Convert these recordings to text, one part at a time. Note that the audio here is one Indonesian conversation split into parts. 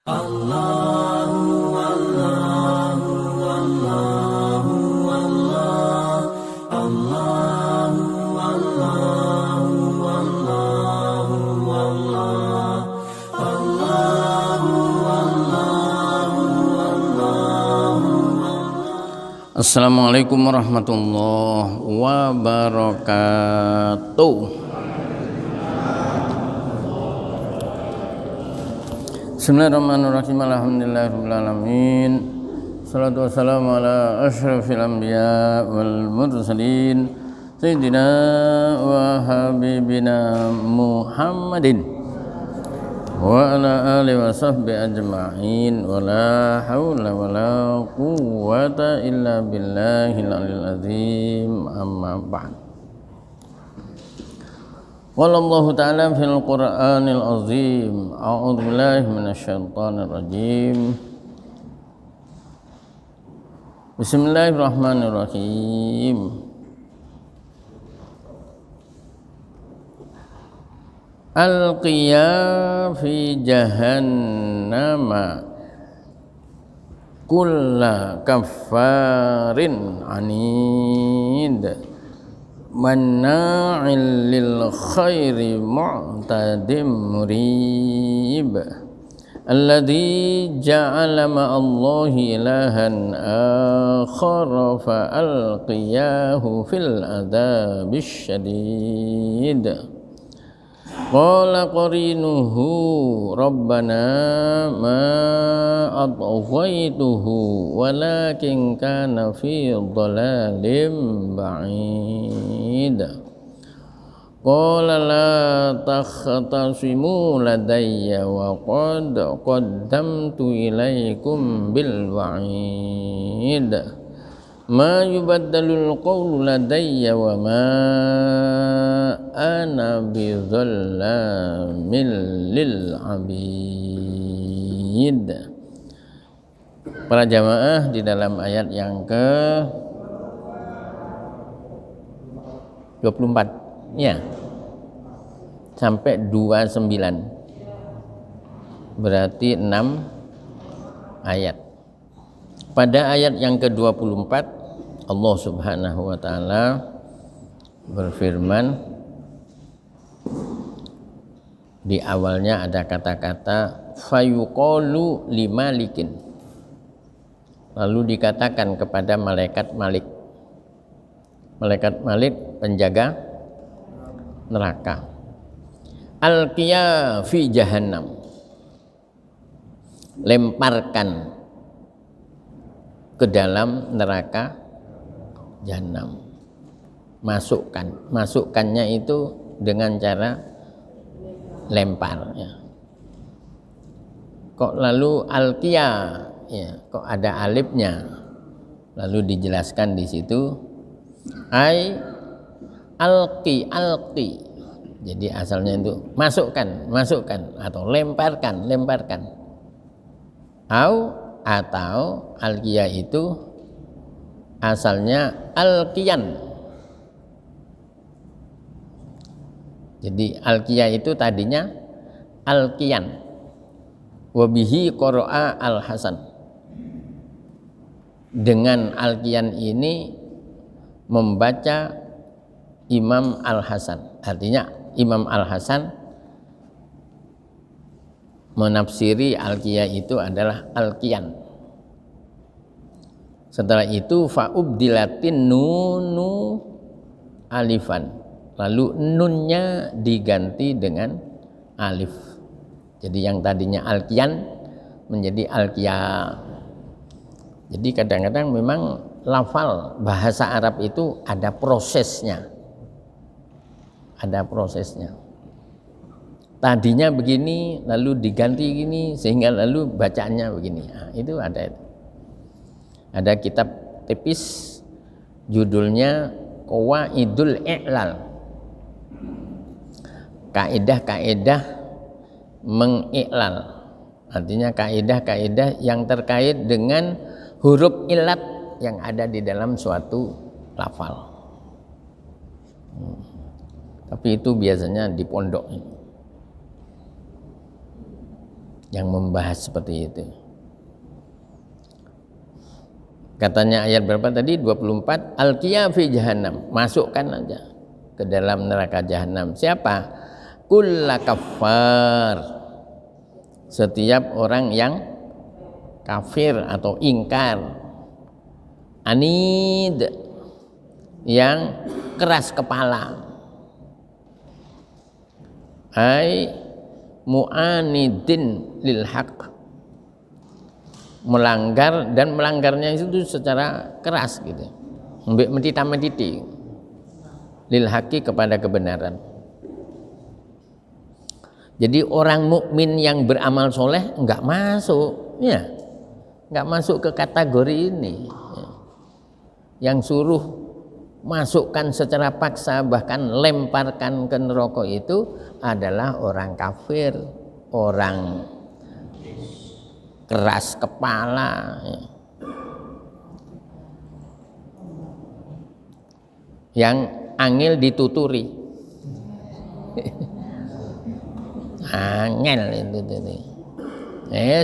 Allahu Allahu Allahu Allah Allahu Allahu Allahu Allah Allahu Allahu Allahu. Assalamualaikum warahmatullahi wabarakatuh. Bismillahirrahmanirrahim. Alhamdulillahirabbil alamin. Shalatu wassalamu ala asyrafil anbiya wal mursalin sayyidina wa habibina Muhammadin wa ala alihi wa sahbihi ajma'in. Wa la haula wa la quwwata illa billahil aliyil azim. Amma ba'd. Qala Allah Ta'ala fil Qur'anil Azim. A'udzu billahi minasyaitonir rajim. Bismillahirrahmanirrahim. Alqiya fi jahannama kulla kaffarin anid manna'il lil khairi mu'tadim murib alladzi ja'ala ma'allahi ilahan akhar fa alqiyahu fil adzabish syadid. Qala qarinuhu rabbana ma adghaytuhu walakin kana fi dhalalim ba'id. Qala la takhtasimu ladayya wa qad qaddamtu ilaykum bil wa'id. Ma yubaddalul qawlu ladayya wa ma ana bidzallamin lil abid. Para jamaah, di dalam ayat yang ke 24 ya sampai 29 berarti 6 ayat. Pada ayat yang ke-24 Allah Subhanahu wa taala berfirman, di awalnya ada kata-kata fayuqalu limalikin, lalu dikatakan kepada malaikat Malik. Malaikat Malik penjaga neraka. Alqiya fi jahannam, lemparkan ke dalam neraka jahanam. Masukkannya itu dengan cara lempar ya. Kok lalu alqiya ya, kok ada alifnya, lalu dijelaskan di situ ai alqi. Jadi asalnya itu masukkan atau lemparkan. Atau alqiya itu asalnya alqiyan. Jadi alqiya itu tadinya alqiyan. Wa bihi qara'a al-Hasan. Dengan alqiyan ini membaca Imam Al-Hasan. Artinya Imam Al-Hasan menafsiri alqiya itu adalah alqiyan. Setelah itu fa'ubdilatin nunu alifan, lalu nunnya diganti dengan alif. Jadi yang tadinya alqiyan menjadi alqiya. Jadi kadang-kadang memang lafal bahasa Arab itu ada prosesnya. Tadinya begini, lalu diganti gini, sehingga lalu bacaannya begini. Nah, itu ada. Ada kitab tipis, judulnya Qawaidul I'lal. Kaidah-kaidah mengiklal. Artinya kaidah-kaidah yang terkait dengan huruf ilat yang ada di dalam suatu lafal. Tapi itu biasanya di pondok. yang membahas seperti itu. Katanya ayat berapa tadi? 24. Alqiya fi jahannam, masukkan aja ke dalam neraka jahanam. Siapa? Kulla kafar, setiap orang yang kafir atau ingkar, anid, yang keras kepala, ai mu'anidin lil haq, melanggar, dan melanggarnya itu secara keras gitu, mentita-mentiti lil haqi, kepada kebenaran. Jadi orang mukmin yang beramal soleh enggak masuk, ya, enggak masuk ke kategori ini. Yang suruh masukkan secara paksa, bahkan lemparkan ke neraka itu adalah orang kafir, orang keras kepala, yang angel dituturi. Angel itu.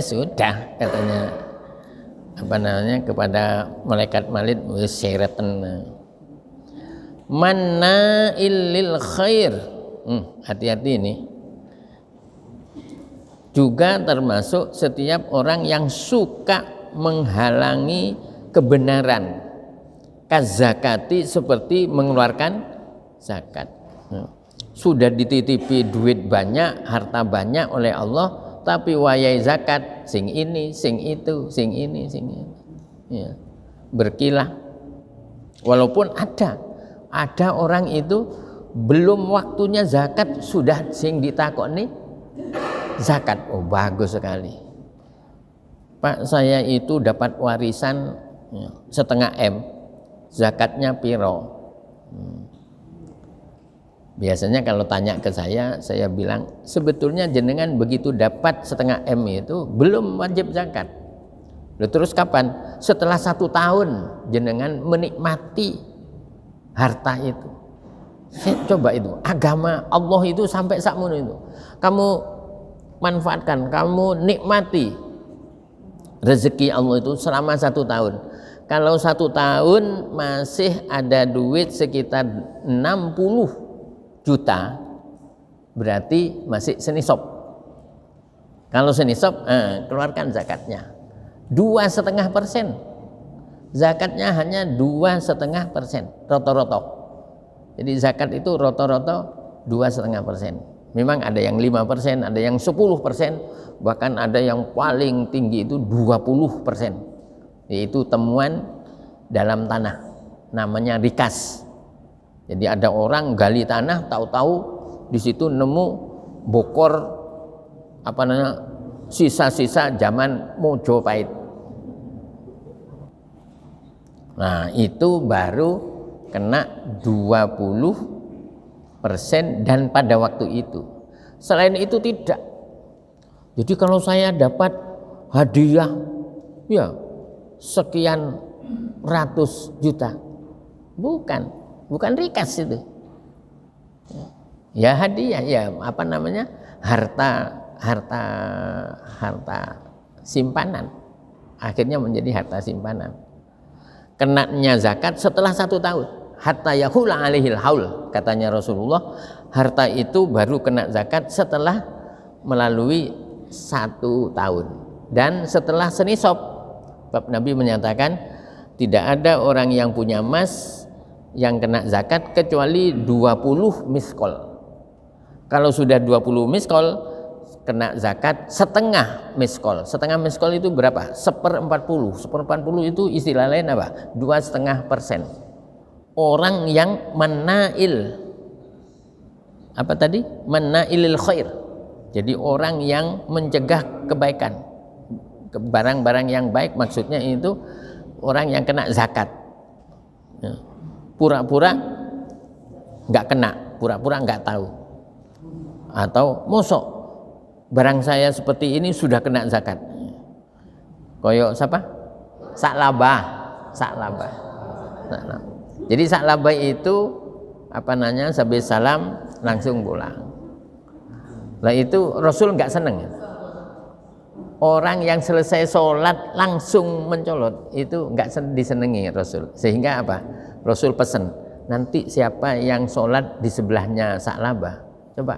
Sudah, katanya apa namanya, kepada malaikat Maut, wis sereten. Manna'il lil khair. Hati-hati ini. Juga termasuk setiap orang yang suka menghalangi kebenaran. Kazakati, seperti mengeluarkan zakat. Sudah dititipi duit banyak, harta banyak oleh Allah, tapi wayai zakat sing ini, sing itu, sing ini, sing ini. Ya. Berkilah. Walaupun ada orang itu belum waktunya zakat sudah sing ditakoni zakat. Oh, bagus sekali. Pak, saya itu dapat warisan setengah M, zakatnya piro? Biasanya kalau tanya ke saya bilang, sebetulnya jenengan begitu dapat setengah M itu belum wajib zakat. Lalu terus kapan? Setelah 1 tahun jenengan menikmati harta itu. Coba itu, agama Allah itu sampai sakmono itu. Kamu manfaatkan, kamu nikmati rezeki Allah itu selama 1 tahun. Kalau 1 tahun masih ada duit sekitar 60 juta, berarti masih senisab. Kalau senisab, keluarkan zakatnya 2,5%. Zakatnya hanya 2,5% rata-rata. Jadi zakat itu rata-rata 2,5%. Memang ada yang 5%, ada yang 10%, bahkan ada yang paling tinggi itu 20%. Yaitu temuan dalam tanah, namanya rikas. Jadi ada orang gali tanah, tahu-tahu di situ nemu bokor apa namanya, sisa-sisa zaman Mojopahit. Nah, itu baru kena 20% dan pada waktu itu. Selain itu tidak. Jadi kalau saya dapat hadiah ya sekian ratus juta, bukan rikas itu. Ya hadiah, ya apa namanya, harta simpanan. Akhirnya menjadi harta simpanan. Kenanya zakat setelah 1 tahun. Hatta yahula alaihil haul, katanya Rasulullah, harta itu baru kena zakat setelah melalui 1 tahun dan setelah senisab. Bab Nabi menyatakan tidak ada orang yang punya emas yang kena zakat kecuali 20 miskol. Kalau sudah 20 miskol kena zakat setengah miskol. Setengah miskol itu berapa? 1/40. 1/40 itu istilah lain apa? 2,5%. Orang yang menail apa tadi? Menailil khair. Jadi orang yang mencegah kebaikan, barang-barang yang baik, maksudnya itu orang yang kena zakat. Pura-pura nggak kena, pura-pura nggak tahu, atau mosok barang saya seperti ini sudah kena zakat. Koyok siapa? Saklabah. Jadi saklabah itu apa namanya, habis salam langsung pulang. Lah itu Rasul nggak seneng. orang yang selesai sholat langsung mencolot itu nggak disenangi Rasul. Sehingga apa? Rasul pesan, nanti siapa yang sholat di sebelahnya Sa'labah, coba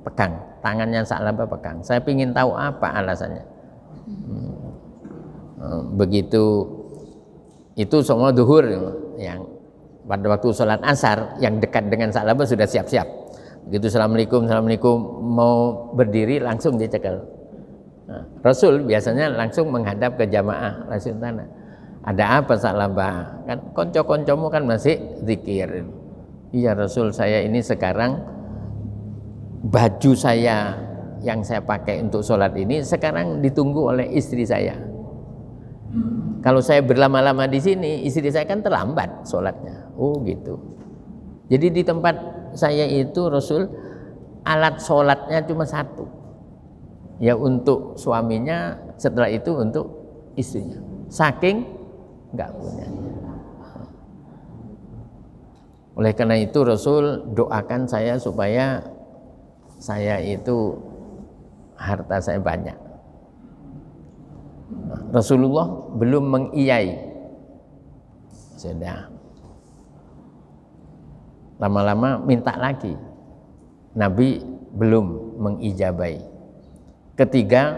pegang tangannya Sa'labah, pegang. Saya ingin tahu apa alasannya. Begitu itu semua duhur yang pada waktu sholat asar yang dekat dengan Sa'labah sudah siap-siap. Begitu assalamualaikum mau berdiri langsung dicekel. Nah, Rasul biasanya langsung menghadap ke jamaah, langsung tanya, ada apa Sa'labah? Kan konco-koncomu kan masih zikir. Iya Rasul, saya ini sekarang baju saya yang saya pakai untuk sholat ini sekarang ditunggu oleh istri saya. Kalau saya berlama-lama di sini, istri saya kan terlambat sholatnya. Oh gitu. Jadi di tempat saya itu Rasul alat sholatnya cuma satu. Ya untuk suaminya, setelah itu untuk istrinya. Saking enggak punya. Oleh karena itu Rasul doakan saya supaya saya itu harta saya banyak. Rasulullah belum mengiyai. Sudah. Lama-lama minta lagi. Nabi belum mengijabai. Ketiga,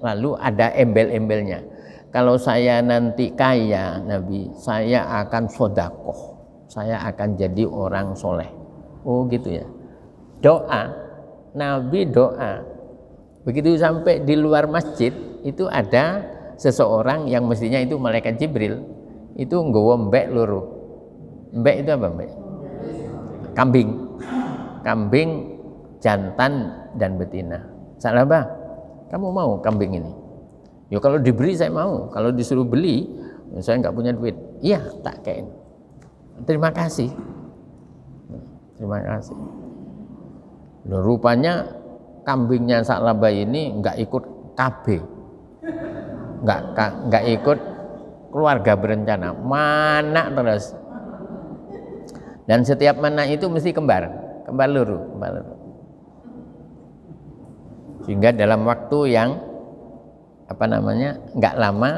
lalu ada embel-embelnya. Kalau saya nanti kaya, Nabi, saya akan sodakoh. Saya akan jadi orang soleh. Oh gitu ya. Doa, Nabi doa. Begitu sampai di luar masjid, itu ada seseorang yang mestinya itu malaikat Jibril. Itu nggawa mbek loro. Mbek itu apa mbek? Kambing. Kambing jantan dan betina. Sa'labah, kamu mau kambing ini? Ya kalau diberi saya mau, kalau disuruh beli saya nggak punya duit. Iya tak kain. Terima kasih. Terima kasih. Loh, rupanya kambingnya Sa'labah ini nggak ikut KB, nggak ikut keluarga berencana, mana terus. Dan setiap mana itu mesti kembar luru. Sehingga dalam waktu yang nggak lama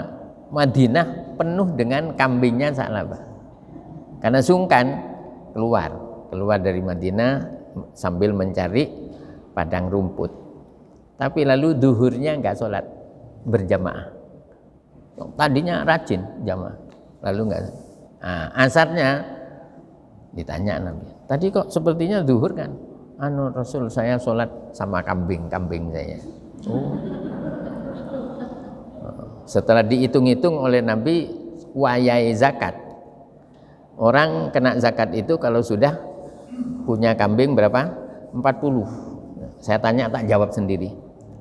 Madinah penuh dengan kambingnya Sa'labah. Karena sungkan keluar dari Madinah sambil mencari padang rumput. Tapi lalu duhurnya nggak sholat berjamaah. Tadinya rajin jamaah, lalu nggak. Nah, asarnya ditanya Nabi. Tadi kok sepertinya duhur kan? Rasul, saya sholat sama kambing saya. Oh. Setelah dihitung-hitung oleh Nabi wayai zakat. Orang kena zakat itu kalau sudah punya kambing berapa? 40. Saya tanya tak jawab sendiri.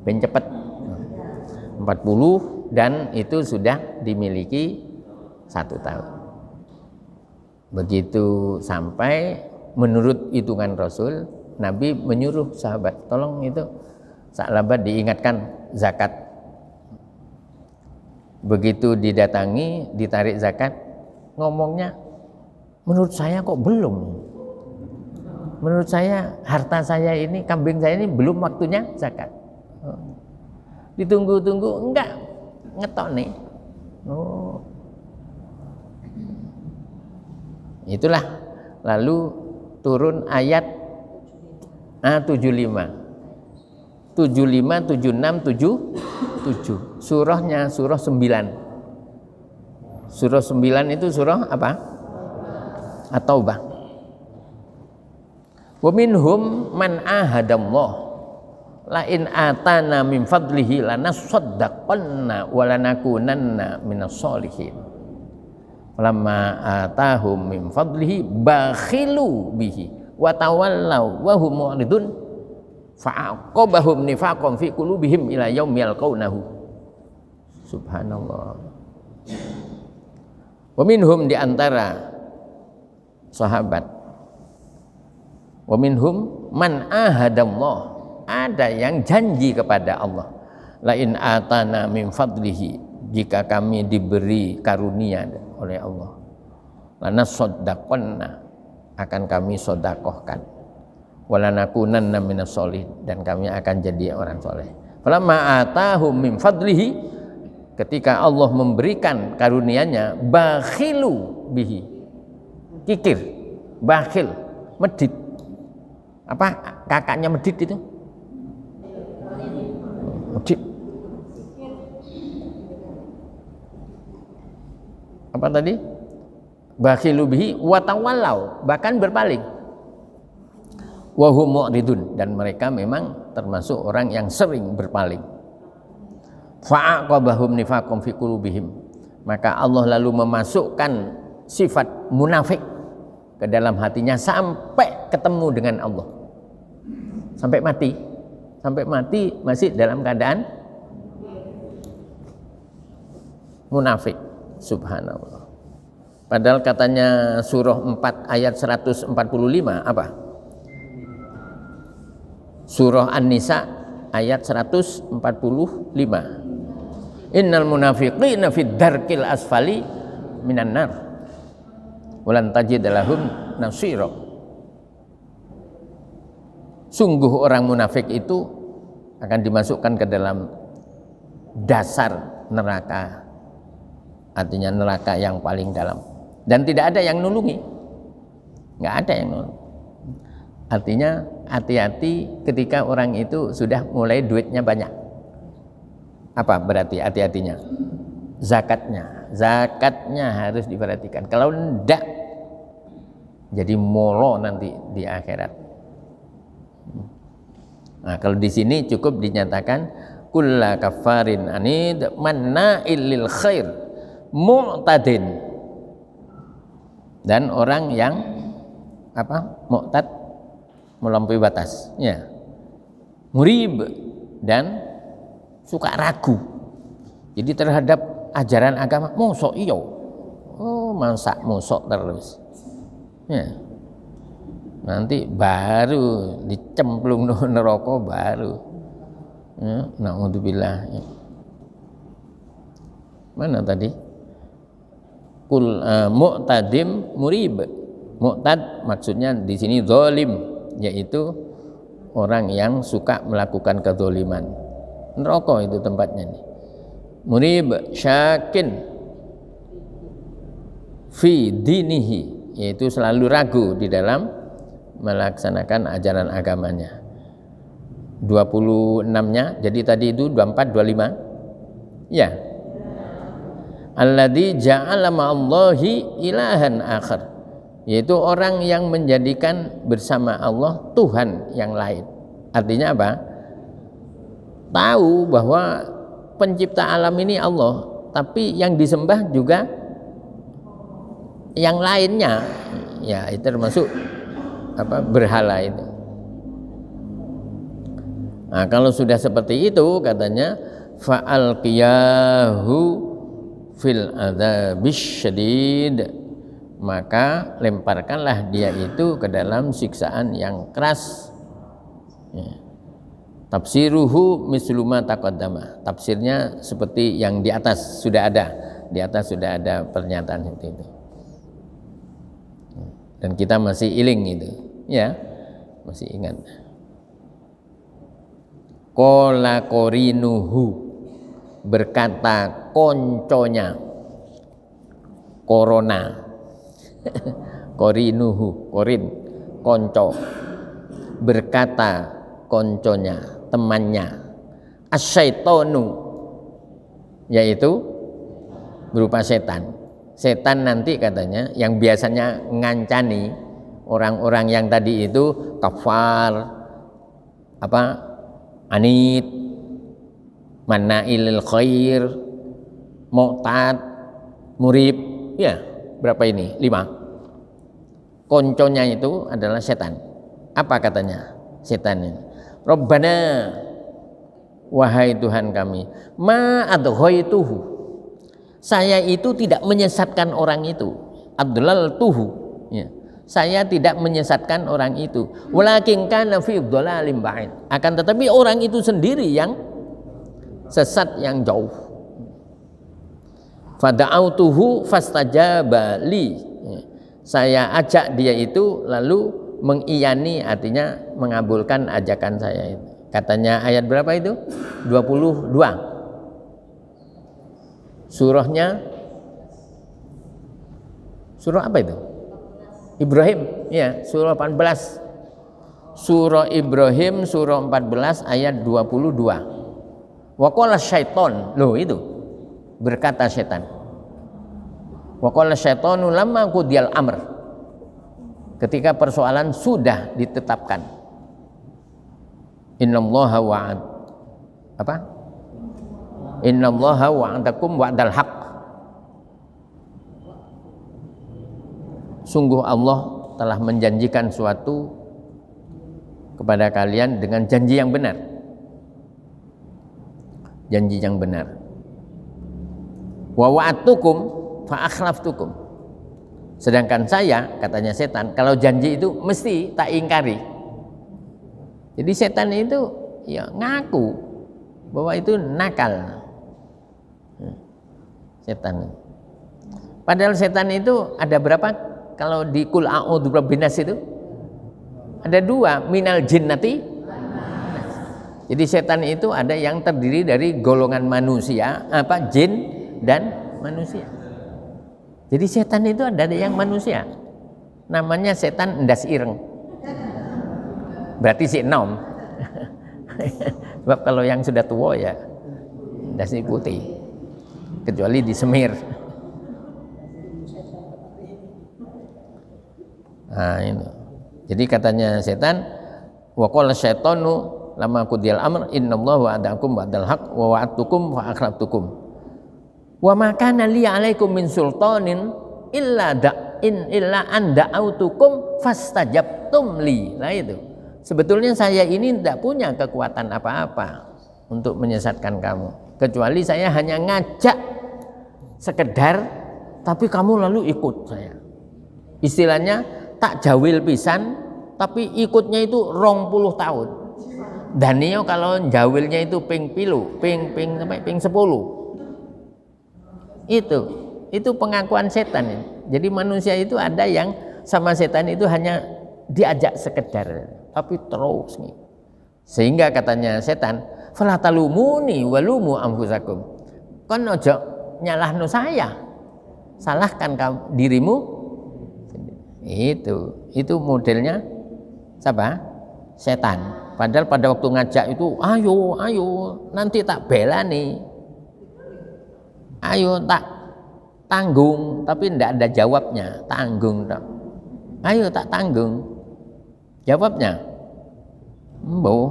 Ben cepet. 40 dan itu sudah dimiliki 1 tahun. Begitu sampai menurut hitungan Rasul, Nabi menyuruh sahabat, tolong itu Sa'labah diingatkan zakat. Begitu didatangi, ditarik zakat, ngomongnya, menurut saya kok belum. Menurut saya harta saya ini, kambing saya ini belum waktunya zakat. Ditunggu-tunggu, enggak, ngetok nih. Oh. Itulah, lalu turun ayat 75, 76, 77. Surahnya surah 9. Surah 9 itu surah apa? At-Taubah. Wa minhum man ahadallah la in atana min fadlihi lanasaddaqanna wa lanakunanna minas sholihin. Falamma atahum min fadlihi bakhilu bihi wa tawallaw wa hum mu'ridun fa'aqabahum nifaqan fi qulubihim ila yaumi yalqaunahu. Subhanallah. Wa minhum, di antara sahabat, wa minhum man ahadallah, ada yang janji kepada Allah, la in atana min fadlihi, jika kami diberi karunia oleh Allah, lanasaddaqanna, akan kami sodakohkan, walanakunanna minas sholihin, dan kami akan jadi orang soleh. Falamma atahum min fadlihi, ketika Allah memberikan karunia-Nya, bakhilu bihi, kikir, bakhil, medit. Apa kakaknya medit itu? Medit. Apa tadi? Bakhilu bihi wa tawallau, bahkan berpaling. Wa hum mu'ridun, dan mereka memang termasuk orang yang sering berpaling. Fa'aqabahum nifaqum fi qulubihim, maka Allah lalu memasukkan sifat munafik ke dalam hatinya sampai ketemu dengan Allah, sampai mati masih dalam keadaan munafik. Subhanallah. Padahal katanya surah 4 ayat 145 apa? Surah An-Nisa ayat 145. Innal munafiqina fid darkil asfali minan nar walan tajid lahum nasira. Sungguh orang munafik itu akan dimasukkan ke dalam dasar neraka, artinya neraka yang paling dalam, dan tidak ada yang nulungi, nggak ada yang nulungi. Artinya hati-hati ketika orang itu sudah mulai duitnya banyak. Apa berarti hati-hatinya? Zakatnya harus diperhatikan. Kalau tidak, jadi molo nanti di akhirat. Nah, kalau di sini cukup dinyatakan kulla kafarin anid manna'il lil khair mu'tadin, dan orang yang apa? Mu'tad, melampaui batas, ya. Murib, dan suka ragu. Jadi terhadap ajaran agama, mosok iyo, mosok terus, ya. Nanti baru dicemplung neraka baru, ya. Na'udzubillah. Ya. Mana tadi? Mu'tadim murib. Mu'tad maksudnya di sini zalim, yaitu orang yang suka melakukan kezaliman. Neraka itu tempatnya nih. Murib syakin fi dinihi, yaitu selalu ragu di dalam melaksanakan ajaran agamanya. 26-nya, jadi tadi itu 24, 25. Ya. Alladzi ja'ala ma'allahi ilahan akhar, yaitu orang yang menjadikan bersama Allah Tuhan yang lain. Artinya apa? Tahu bahwa pencipta alam ini Allah, tapi yang disembah juga yang lainnya. Ya, itu termasuk apa? Berhala itu. Nah, kalau sudah seperti itu katanya fa'alqiyahu fil adzabisy syadid, maka lemparkanlah dia itu ke dalam siksaan yang keras. Ya. Tafsiruhu misluma taqaddama, tafsirnya seperti yang di atas sudah ada. Di atas sudah ada pernyataan seperti itu. Dan kita masih iling itu, ya, masih ingat. Qala qorinuhu, berkata konconya, corona. Qorinuhu, korin, konco, berkata konconya, temannya, asyaitonu, yaitu berupa setan. Setan nanti katanya yang biasanya ngancani orang-orang yang tadi itu kafar, apa, anid, manna'ilil khair, mu'tad, murib, ya. Berapa ini? 5. Konconya itu adalah setan. Apa katanya setan ini? Rabbana, wahai Tuhan kami, ma adghaituhu, saya itu tidak menyesatkan orang itu. Adlal tuhu, ya. Saya tidak menyesatkan orang itu. Walakin kana fi dhalalim ba'id, akan tetapi orang itu sendiri yang sesat yang jauh. Fada'autuhu fastajaba li, saya ajak dia itu lalu mengiyani, artinya mengabulkan ajakan saya itu. Katanya ayat berapa itu? 22. Surahnya surah apa itu? Ibrahim, ya, surah 14. Surah Ibrahim surah 14 ayat 22. Wa qala syaiton, loh itu berkata setan. Wa qala syaitonu lamma qudiyal amr, ketika persoalan sudah ditetapkan. Innallaha wa'ad apa? Innallaha wa'adakum wa'dal haq. Sungguh Allah telah menjanjikan suatu kepada kalian dengan janji yang benar. Janji yang benar. Wa wa'adtukum fa akhlaftukum. Sedangkan saya, katanya setan, kalau janji itu mesti tak ingkari. Jadi setan itu ya ngaku bahwa itu nakal. Setan. Padahal setan itu ada berapa? Kalau di Qul a'udzu birabbinas itu ada 2, minal jinnati. Jadi setan itu ada yang terdiri dari golongan manusia, jin dan manusia. Jadi setan itu ada yang manusia. Namanya setan endas ireng. Berarti si enom. Sebab kalau yang sudah tua ya endas putih. Kecuali disemir. Nah, ini. Jadi katanya setan, wa qala syaitanu lama qudiyal amr innallaha wa'adakum wa'dal haq wa wa'adtukum fa akhlaftukum. Wa ma kana li 'alaikum min sultanin illa an da'autukum fastajabtum li. Nah itu. Sebetulnya saya ini tidak punya kekuatan apa-apa untuk menyesatkan kamu, kecuali saya hanya ngajak sekedar, tapi kamu lalu ikut saya. Istilahnya tak jawil pisan, tapi ikutnya itu 20 tahun. Dan iyo kalau jawilnya itu ping 10. Itu pengakuan setan. Jadi manusia itu ada yang sama setan itu hanya diajak sekedar, tapi terus nih. Sehingga katanya setan, fala talumuni walumu anfusakum. Kon ojo nyalahno saya, salahkan kamu dirimu. Itu modelnya siapa? Setan. Padahal pada waktu ngajak itu, ayo nanti tak bela nih, ayo tak tanggung, tapi tidak ada jawabnya. Tanggung tak, ayo tak tanggung. Jawabnya embo.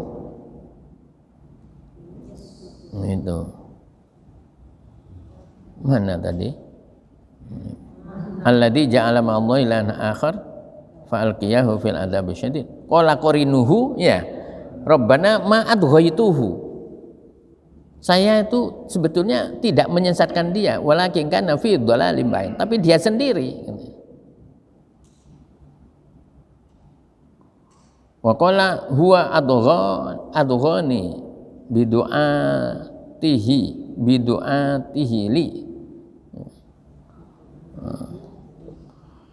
Itu mana tadi? Alladzi ja'ala ma'allahi ilahan akhar fa alqiyahu fil adzabi syadid. Qala qarinuhu ya Rabbana ma adghaituhu. Saya itu sebetulnya tidak menyesatkan dia, walakin kana fi dhalalim bain, tapi dia sendiri. Wa qala huwa adghani bidu'atihi li.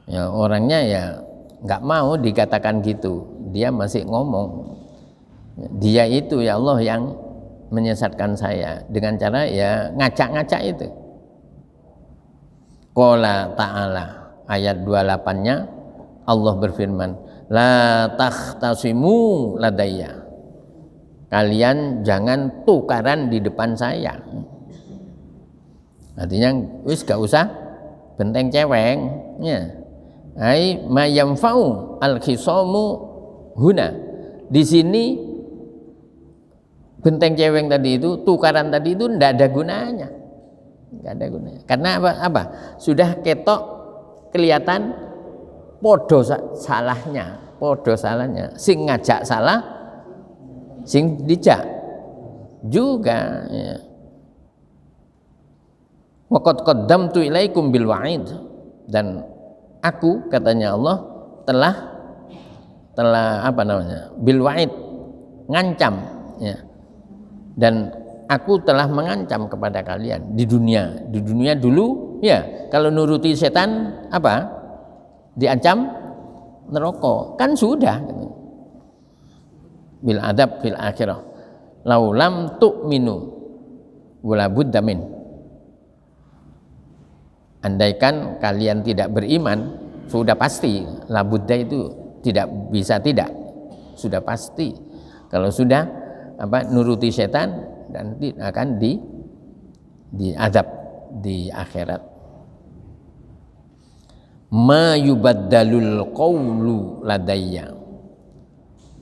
Ya orangnya ya nggak mau dikatakan gitu, dia masih ngomong dia itu ya Allah yang menyesatkan saya dengan cara ya ngacak-ngacak itu. Qala ta'ala ayat 28-nya Allah berfirman, la takhtasimu ladayya, kalian jangan tukaran di depan saya. Artinya wis gak usah benteng ceweng ya. Ai mayamfa'u al-khisamu huna. Di sini benteng ceweng tadi itu, tukaran tadi itu tidak ada gunanya. Enggak ada gunanya. Karena apa? Sudah ketok kelihatan podo salahnya. Sing ngajak salah, sing dijak juga ya. Wa qad qaddamtu ilaikum bil wa'id, dan aku katanya Allah telah bil wa'id, ngancam ya. Dan aku telah mengancam kepada kalian di dunia dulu ya. Kalau nuruti setan apa? Diancam neraka, kan sudah bil adab fil akhirah. laulam tu'minu wala budda min. Andaikan kalian tidak beriman, sudah pasti la budda itu tidak bisa tidak, sudah pasti kalau sudah nuruti setan dan akan diazab di akhirat. Ma yubaddalul qawlu ladayya,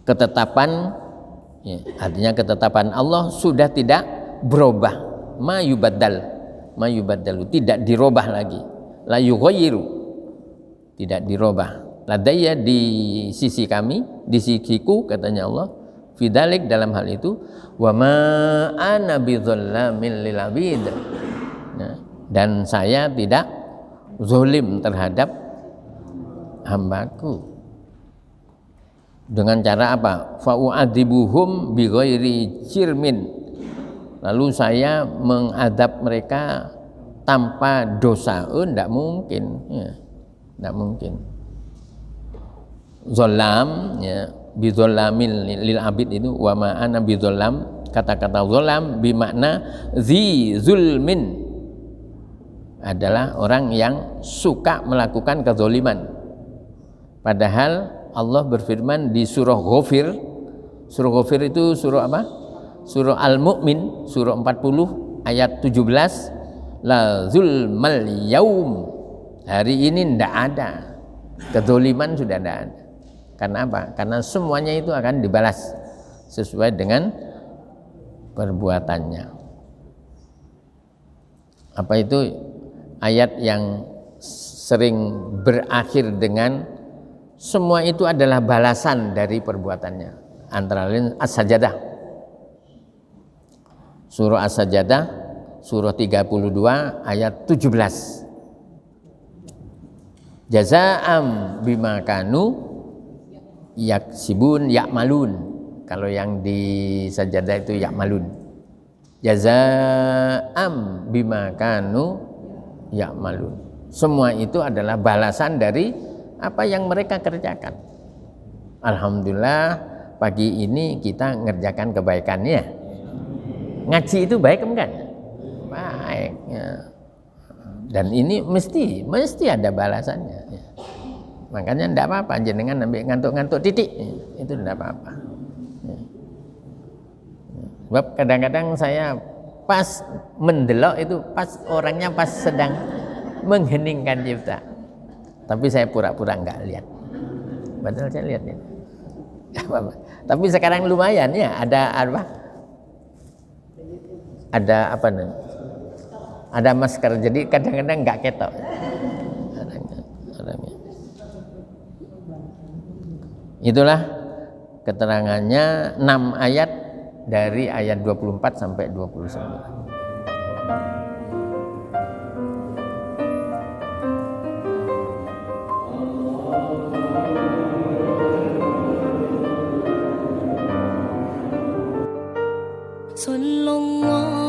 ketetapan ya, artinya ketetapan Allah sudah tidak berubah. Ma yubaddalu tidak dirubah lagi. La yughayyiru tidak dirubah. Ladayya di sisi kami, di sisiku katanya Allah, fidalik dalam hal itu, wa ma ana bidzallamin lil abid. Nah, dan saya tidak zalim terhadap hambaku. Dengan cara apa? Fa'u'adzibuhum bighairi jirmin. Lalu saya mengadab mereka tanpa dosa. Tidak mungkin, ya, tidak mungkin. Zolam, ya, bidzollamin lil abid itu wa ma ana bidzollam. Kata-kata zolam bimakna zi zulmin, adalah orang yang suka melakukan kezoliman. Padahal Allah berfirman di surah Ghafir. Surah Ghafir itu surah apa? Surah Al-Mu'min, surah 40 ayat 17. La zulmal yaum. Hari ini tidak ada kezoliman, sudah tidak ada. Karena apa? Karena semuanya itu akan dibalas sesuai dengan perbuatannya. Apa itu? Ayat yang sering berakhir dengan semua itu adalah balasan dari perbuatannya. Antara lain As-Sajadah. Surah As-Sajadah, surah 32 ayat 17. Jazaa'am bima kanu yaksibun ya'malun. Kalau yang di Sajadah itu ya'malun. Jazaa'am bima kanu ya'malun. Semua itu adalah balasan dari apa yang mereka kerjakan. Alhamdulillah pagi ini kita ngerjakan kebaikannya. Ngaji itu baik enggak? Baik ya. Dan ini mesti ada balasannya ya. Makanya enggak apa-apa jenengan ambil ngantuk-ngantuk titik, itu enggak apa-apa ya. Sebab kadang-kadang saya pas mendelok itu pas orangnya pas sedang mengheningkan cipta, tapi saya pura-pura enggak lihat, padahal saya lihat ini. Tapi sekarang lumayan ya, ada apa nih? Ada masker, jadi kadang-kadang enggak ketok. Itulah keterangannya 6 ayat dari ayat 24 sampai 29. Sallallahu